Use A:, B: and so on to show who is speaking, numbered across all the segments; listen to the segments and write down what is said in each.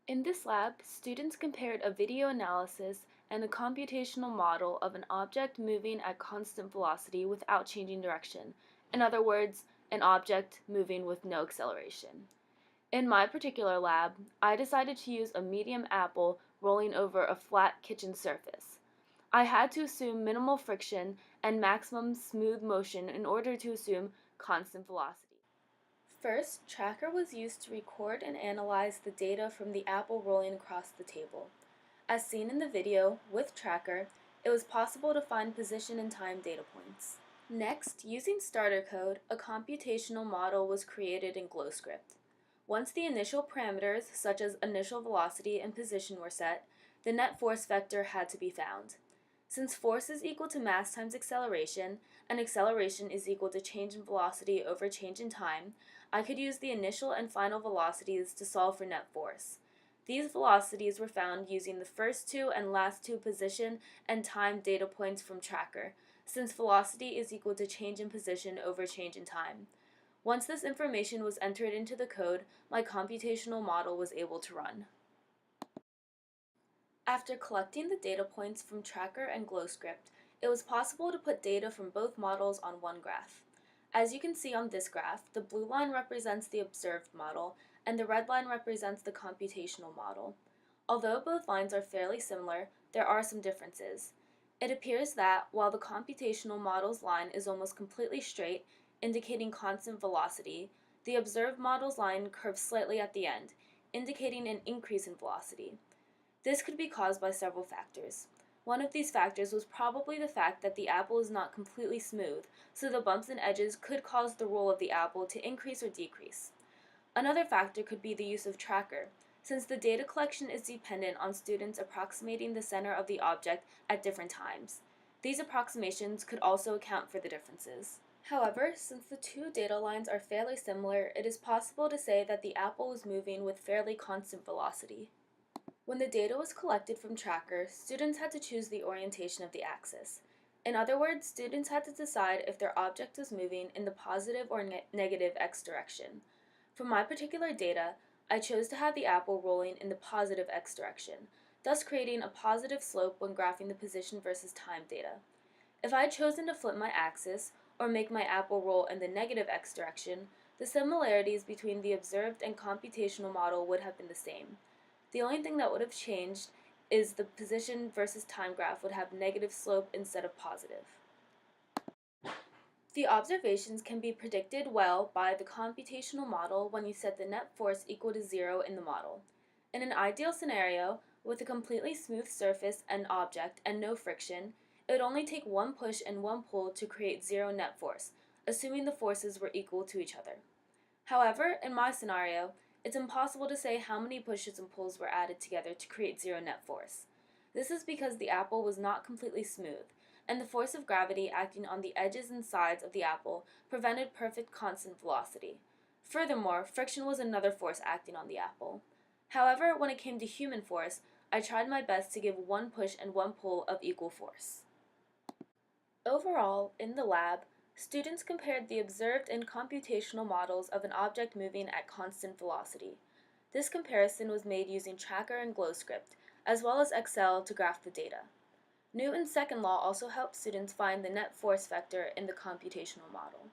A: In this lab, students compared a video analysis and a computational model of an object moving at constant velocity without changing direction. In other words, an object moving with no acceleration. In my particular lab, I decided to use a medium apple rolling over a flat kitchen surface. I had to assume minimal friction and maximum smooth motion in order to assume constant velocity. First, Tracker was used to record and analyze the data from the apple rolling across the table. As seen in the video, with Tracker, it was possible to find position and time data points. Next, using starter code, a computational model was created in GlowScript. Once the initial parameters, such as initial velocity and position, were set, the net force vector had to be found. Since force is equal to mass times acceleration, and acceleration is equal to change in velocity over change in time, I could use the initial and final velocities to solve for net force. These velocities were found using the first two and last two position and time data points from Tracker, since velocity is equal to change in position over change in time. Once this information was entered into the code, my computational model was able to run. After collecting the data points from Tracker and GlowScript, it was possible to put data from both models on one graph. As you can see on this graph, the blue line represents the observed model, and the red line represents the computational model. Although both lines are fairly similar, there are some differences. It appears that, while the computational model's line is almost completely straight, indicating constant velocity, the observed model's line curves slightly at the end, indicating an increase in velocity. This could be caused by several factors. One of these factors was probably the fact that the apple is not completely smooth, so the bumps and edges could cause the roll of the apple to increase or decrease. Another factor could be the use of Tracker, since the data collection is dependent on students approximating the center of the object at different times. These approximations could also account for the differences. However, since the two data lines are fairly similar, it is possible to say that the apple was moving with fairly constant velocity. When the data was collected from Tracker, students had to choose the orientation of the axis. In other words, students had to decide if their object was moving in the positive or negative x direction. For my particular data, I chose to have the apple rolling in the positive x direction, thus creating a positive slope when graphing the position versus time data. If I had chosen to flip my axis, or make my apple roll in the negative x direction, the similarities between the observed and computational model would have been the same. The only thing that would have changed is the position versus time graph would have negative slope instead of positive. The observations can be predicted well by the computational model when you set the net force equal to 0 in the model. In an ideal scenario, with a completely smooth surface and object and no friction, it would only take one push and one pull to create 0 net force, assuming the forces were equal to each other. However, in my scenario, it's impossible to say how many pushes and pulls were added together to create 0 net force. This is because the apple was not completely smooth, and the force of gravity acting on the edges and sides of the apple prevented perfect constant velocity. Furthermore, friction was another force acting on the apple. However, when it came to human force, I tried my best to give one push and one pull of equal force. Overall, in the lab, students compared the observed and computational models of an object moving at constant velocity. This comparison was made using Tracker and GlowScript, as well as Excel to graph the data. Newton's second law also helped students find the net force vector in the computational model.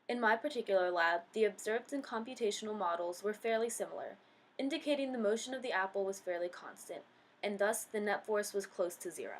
A: In my particular lab, the observed and computational models were fairly similar, indicating the motion of the apple was fairly constant, and thus the net force was close to 0.